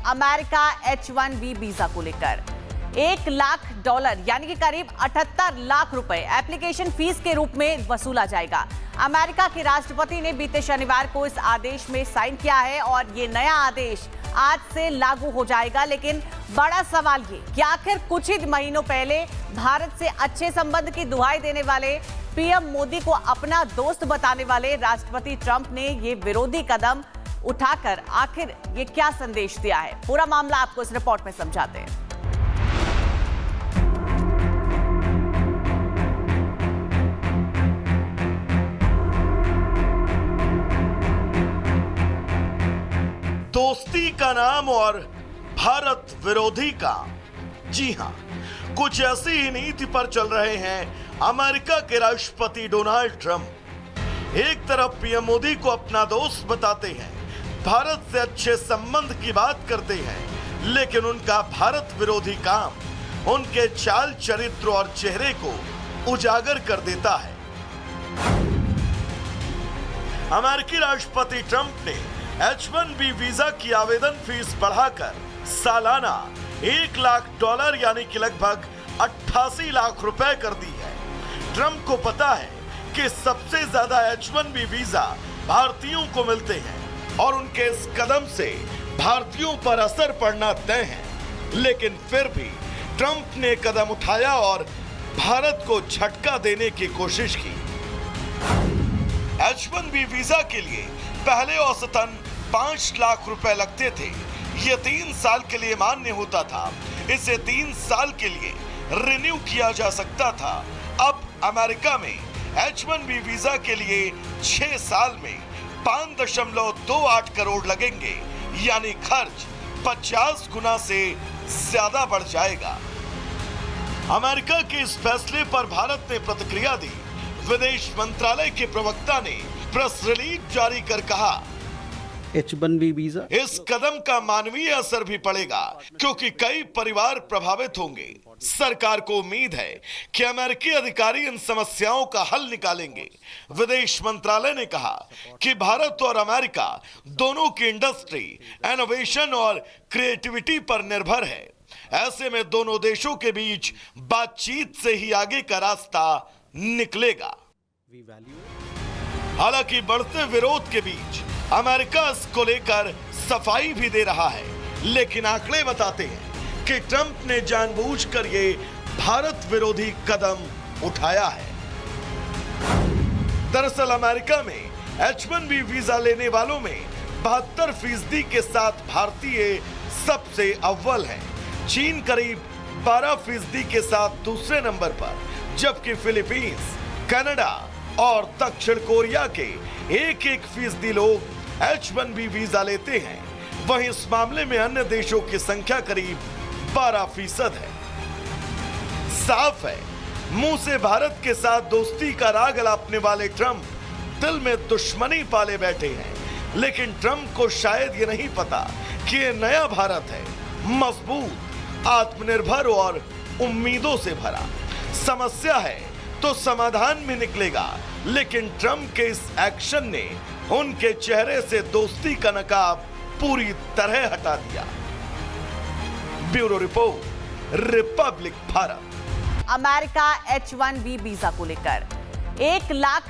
America H1B visa को लेकर $1 लाख यानी कि करीब 78 लाख रुपए एप्लीकेशन फीस के रूप में वसूला जाएगा। अमेरिका के राष्ट्रपति ने बीते शनिवार को इस आदेश में साइन किया है और ये नया आदेश आज से लागू हो जाएगा। लेकिन बड़ा सवाल ये कि आखिर कुछ ही महीनों पहले भारत से अच्छे संबंध की दुहाई देने वाले पीएम मोदी को अपना दोस्त बताने वाले राष्ट्रपति ट्रंप ने ये विरोधी कदम उठाकर आखिर ये क्या संदेश दिया है, पूरा मामला आपको इस रिपोर्ट में समझाते हैं। दोस्ती का नाम और भारत विरोधी का, जी हां, कुछ ऐसी ही नीति पर चल रहे हैं अमेरिका के राष्ट्रपति डोनाल्ड ट्रंप। एक तरफ पीएम मोदी को अपना दोस्त बताते हैं, भारत से अच्छे संबंध की बात करते हैं, लेकिन उनका भारत विरोधी काम उनके चाल चरित्र और चेहरे को उजागर कर देता है। अमेरिकी राष्ट्रपति ट्रंप ने H1B वीजा की आवेदन फीस बढ़ाकर सालाना $1 लाख यानी कि लगभग 88 लाख रुपए कर दी है। ट्रंप को पता है कि सबसे ज्यादा H1B वीजा भारतीयों को मिलते हैं और उनके इस कदम से भारतीयों पर असर पड़ना तय है, लेकिन फिर भी ट्रंप ने कदम उठाया और भारत को झटका देने की कोशिश की। H1B वीजा के लिए पहले औसतन 5 लाख रुपए लगते थे। ये 3 साल के लिए मान्य होता था। इसे 3 साल के लिए रिन्यू किया जा सकता था। अब अमेरिका में H1B वीजा के लिए 6 साल में 5.28 करोड़ लगेंगे, यानी खर्च 50 गुना से ज्यादा बढ़ जाएगा। अमेरिका के इस फैसले पर भारत ने प्रतिक्रिया दी। विदेश मंत्रालय के प्रवक्ता ने प्रेस रिलीज जारी कर कहा, H1B वीजा, इस कदम का मानवीय असर भी पड़ेगा क्योंकि कई परिवार प्रभावित होंगे। सरकार को उम्मीद है कि अमेरिकी अधिकारी इन समस्याओं का हल निकालेंगे। विदेश मंत्रालय ने कहा कि भारत और अमेरिका दोनों की इंडस्ट्री, इनोवेशन और क्रिएटिविटी पर निर्भर है। ऐसे में दोनों देशों के बीच बातचीत से ही आगे का रास्ता निकलेगा। हालांकि बढ़ते विरोध के बीच अमेरिका इसको लेकर सफाई भी दे रहा है, लेकिन आंकड़े बताते हैं कि ट्रंप ने जानबूझकर ये भारत विरोधी कदम उठाया है। दरअसल अमेरिका में H1B वीजा लेने वालों में 72% के साथ भारतीय सबसे अव्वल हैं। चीन करीब 12% के साथ दूसरे नंबर पर, जबकि फिलीपींस, कनाडा और दक्षिण कोरिया के 1% लोग H1B वीजा लेते हैं। वहीं इस मामले में अन्य देशों की संख्या करीब 12% है। साफ है, मुंह से भारत के साथ दोस्ती का राग अलापने वाले ट्रंप दिल में दुश्मनी पाले बैठे हैं। लेकिन ट्रंप को शायद ये नहीं पता कि ये नया भारत है, मजबूत, आत्मनिर्भर और उम्मीदों से भरा। समस्या है तो समाधान भी निकलेगा, लेकिन ट्रंप के इस एक्शन ने उनके चेहरे से दोस्ती का नकाब पूरी तरह हटा दिया। Bureau report, Republic Bharat. America H1B visa को लेकर $1 लाख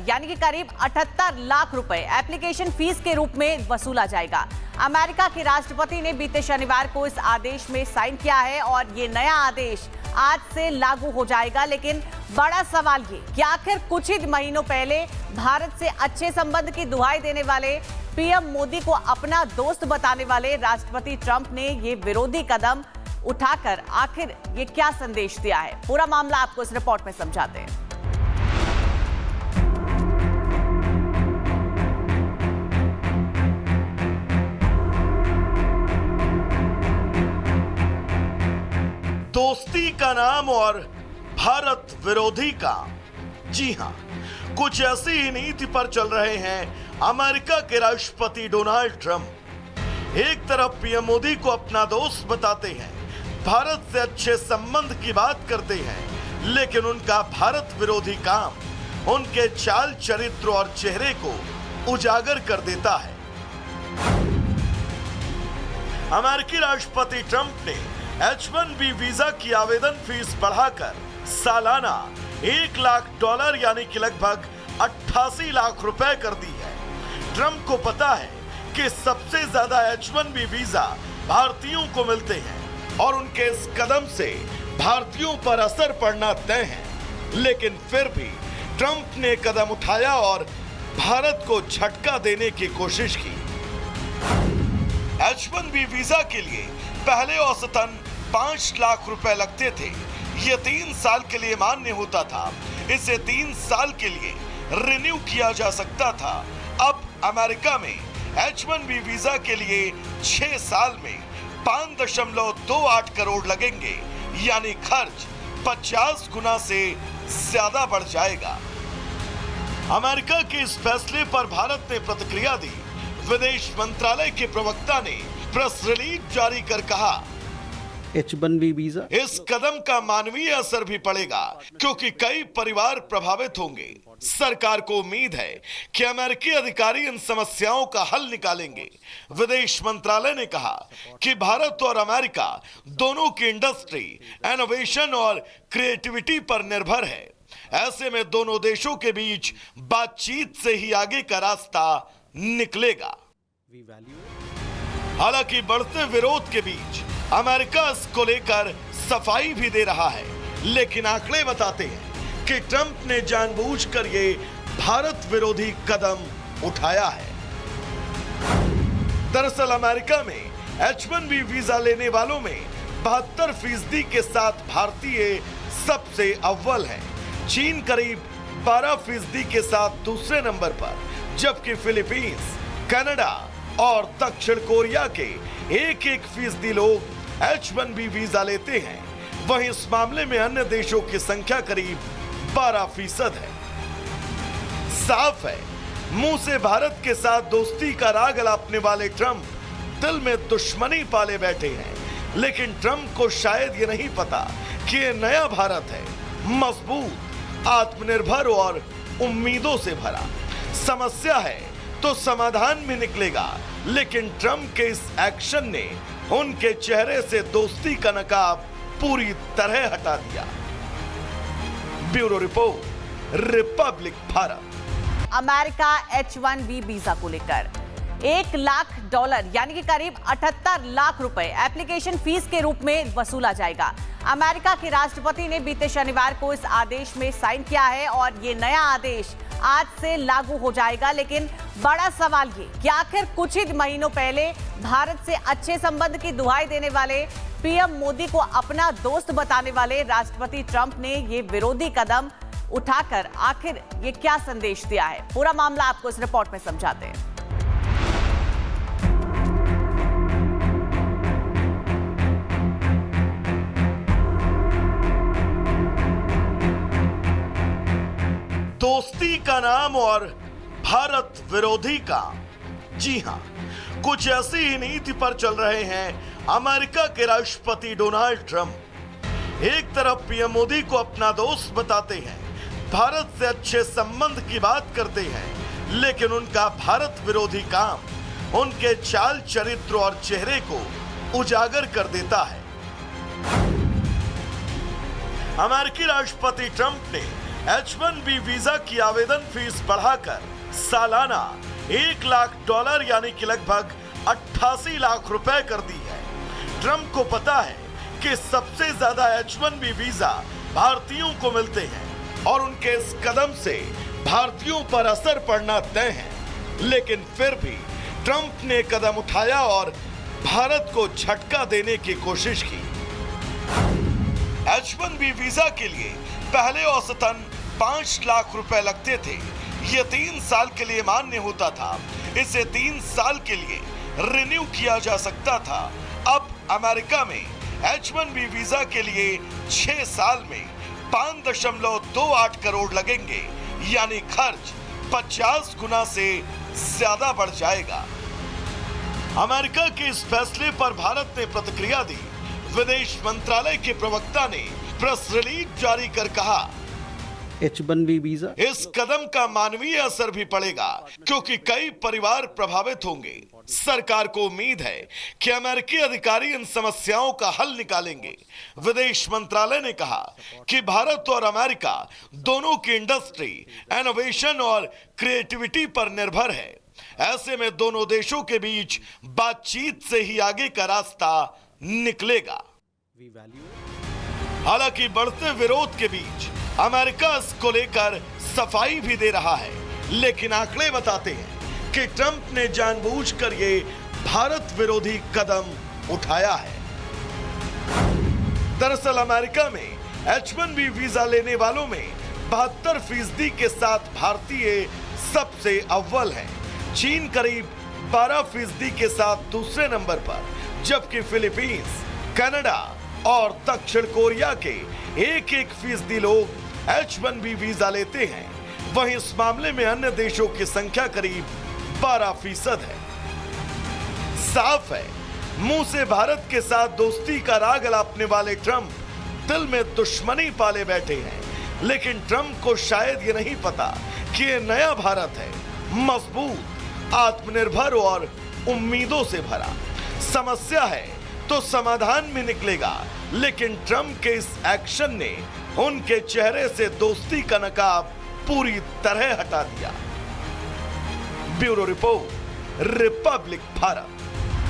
यानी कि करीब 78 लाख रुपए एप्लीकेशन फीस के रूप में वसूला जाएगा। अमेरिका के राष्ट्रपति ने बीते शनिवार को इस आदेश में साइन किया है और ये नया आदेश आज से लागू हो जाएगा। लेकिन बड़ा सवाल ये कि आखिर कुछ ही महीनों पहले भारत से अच्छे संबंध की दुहाई देने वाले पीएम मोदी को अपना दोस्त बताने वाले राष्ट्रपति ट्रंप ने ये विरोधी कदम उठाकर आखिर ये क्या संदेश दिया है, पूरा मामला आपको इस रिपोर्ट में समझाते हैं। दोस्ती का नाम और भारत विरोधी का, जी हां, कुछ ऐसी ही नीति पर चल रहे हैं अमेरिका के राष्ट्रपति डोनाल्ड ट्रंप। एक तरफ पीएम मोदी को अपना दोस्त बताते हैं, भारत से अच्छे संबंध की बात करते हैं, लेकिन उनका भारत विरोधी काम उनके चाल चरित्र और चेहरे को उजागर कर देता है। अमेरिकी राष्ट्रपति ट्रंप ने H-1B वीजा की आवेदन फीस बढ़ाकर सालाना $1 लाख यानी कि लगभग 88 लाख रुपए कर दी है। ट्रंप को पता है कि सबसे ज्यादा H-1B वीजा भारतीयों को मिलते हैं और उनके इस कदम से भारतीयों पर असर पड़ना तय है, लेकिन फिर भी ट्रंप ने कदम उठाया और भारत को झटका देने की कोशिश की। H-1B वीजा के लिए पहले औसतन 5 लाख रुपए लगते थे। ये 3 साल के लिए मान्य होता था। इसे 3 साल के लिए रिन्यू किया जा सकता था। अब अमेरिका में H-1B वीजा के लिए 6 साल में 5.28 करोड़ लगेंगे, यानी खर्च 50 गुना से ज्यादा बढ़ जाएगा। अमेरिका के इस फैसले पर भारत ने प्रतिक्रिया दी। विदेश मंत्रालय के प्रवक्ता ने प्रेस रिलीज जारी कर कहा, H-1B वीजा इस कदम का मानवीय असर भी पड़ेगा क्योंकि कई परिवार प्रभावित होंगे। सरकार को उम्मीद है कि अमेरिकी अधिकारी इन समस्याओं का हल निकालेंगे। विदेश मंत्रालय ने कहा कि भारत और अमेरिका दोनों की इंडस्ट्री, इनोवेशन और क्रिएटिविटी पर निर्भर है। ऐसे में दोनों देशों के बीच बातचीत से ही आगे का रास्ता निकलेगा। हालांकि बढ़ते विरोध के बीच अमेरिका इसको लेकर सफाई भी दे रहा है, लेकिन आंकड़े बताते हैं कि ट्रंप ने जानबूझकर ये भारत विरोधी कदम उठाया है। दरअसल अमेरिका में H-1B वीजा लेने वालों में 72% के साथ भारतीय सबसे अव्वल हैं। चीन करीब 12% के साथ दूसरे नंबर पर, जबकि फिलीपींस, कनाडा और दक्षिण कोरिया के 1% लोग H-1B वीजा लेते हैं। वहीं इस मामले में अन्य देशों की संख्या करीब 12% है। साफ है, मुंह से भारत के साथ दोस्ती का राग अलापने वाले ट्रंप दिल में दुश्मनी पाले बैठे हैं, लेकिन ट्रंप को शायद ये नहीं पता कि ये नया भारत है, मजबूत, आत्मनिर्भर और उम्मीदों से भरा। समस्या है तो समाधान भी निकलेगा, लेकिन ट्रंप के इस एक्शन ने उनके चेहरे से दोस्ती का नकाब पूरी तरह हटा दिया। Bureau report, Republic Bharat. America H-1B visa को लेकर $1 लाख यानी कि करीब 78 लाख रुपए एप्लीकेशन फीस के रूप में वसूला जाएगा। अमेरिका के राष्ट्रपति ने बीते शनिवार को इस आदेश में साइन किया है और ये नया आदेश आज से लागू हो जाएगा। लेकिन बड़ा सवाल ये कि आखिर कुछ ही महीनों पहले भारत से अच्छे संबंध की दुहाई देने वाले पीएम मोदी को अपना दोस्त बताने वाले राष्ट्रपति ट्रंप ने ये विरोधी कदम उठाकर आखिर ये क्या संदेश दिया है। पूरा मामला आपको इस रिपोर्ट में समझाते हैं। दोस्ती का नाम और भारत विरोधी काम। जी हां, कुछ ऐसी ही नीति पर चल रहे हैं अमेरिका के राष्ट्रपति डोनाल्ड ट्रंप। एक तरफ पीएम मोदी को अपना दोस्त बताते हैं, भारत से अच्छे संबंध की बात करते हैं, लेकिन उनका भारत विरोधी काम उनके चाल चरित्र और चेहरे को उजागर कर देता है। अमेरिकी राष्ट्रपति ट्रंप ने H-1B वीजा की आवेदन फीस बढ़ाकर सालाना $1 लाख यानी कि लगभग 88 लाख रुपए कर दी है। ट्रंप को पता है कि सबसे ज्यादा H-1B वीजा भारतीयों को मिलते हैं और उनके इस कदम से भारतीयों पर असर पड़ना तय है, लेकिन फिर भी ट्रंप ने कदम उठाया और भारत को झटका देने की कोशिश की। H-1B वीजा के लिए पहले औसतन 5 लाख रुपए लगते थे। ये 3 साल के लिए मान्य होता था। इसे 3 साल के लिए रिन्यू किया जा सकता था। अब अमेरिका में H-1B वीजा के लिए 6 साल में 5.28 करोड़ लगेंगे, यानी खर्च 50 गुना से ज्यादा बढ़ जाएगा। अमेरिका के इस फैसले पर भारत ने प्रतिक्रिया दी। विदेश मंत्रालय के प्रवक्ता ने प्रेस रिलीज जारी कर कहा, H-1B वीजा। इस कदम का मानवीय असर भी पड़ेगा क्योंकि कई परिवार प्रभावित होंगे। सरकार को उम्मीद है कि अमेरिकी अधिकारी इन समस्याओं का हल निकालेंगे। विदेश मंत्रालय ने कहा कि भारत और अमेरिका दोनों की इंडस्ट्री, इनोवेशन और क्रिएटिविटी पर निर्भर है। ऐसे में दोनों देशों के बीच बातचीत से ही आगे का रास्ता निकलेगा। हालांकि बढ़ते विरोध के बीच अमेरिका इसको लेकर सफाई भी दे रहा है, लेकिन आंकड़े बताते हैं कि ट्रंप ने जानबूझकर ये भारत विरोधी कदम उठाया है। दरअसल अमेरिका में H-1B वीजा लेने वालों में 72% के साथ भारतीय सबसे अव्वल हैं। चीन करीब 12% के साथ दूसरे नंबर पर, जबकि फिलीपींस, कनाडा और दक्षिण कोरिया के 1% लोग H-1B वीजा लेते हैं। वहीं इस मामले में अन्य देशों की संख्या करीब 12% है। साफ है, मुंह से भारत के साथ दोस्ती का राग अलापने वाले ट्रंप दिल में दुश्मनी पाले बैठे हैं। लेकिन ट्रंप को शायद ये नहीं पता कि ये नया भारत है, मजबूत, आत्मनिर्भर और उम्मीदों से भरा। समस्या है तो समाधान भी निकलेगा, लेकिन ट्रंप के इस एक्शन ने उनके चेहरे से दोस्ती का नकाब पूरी तरह हटा दिया। Bureau report, Republic Bharat.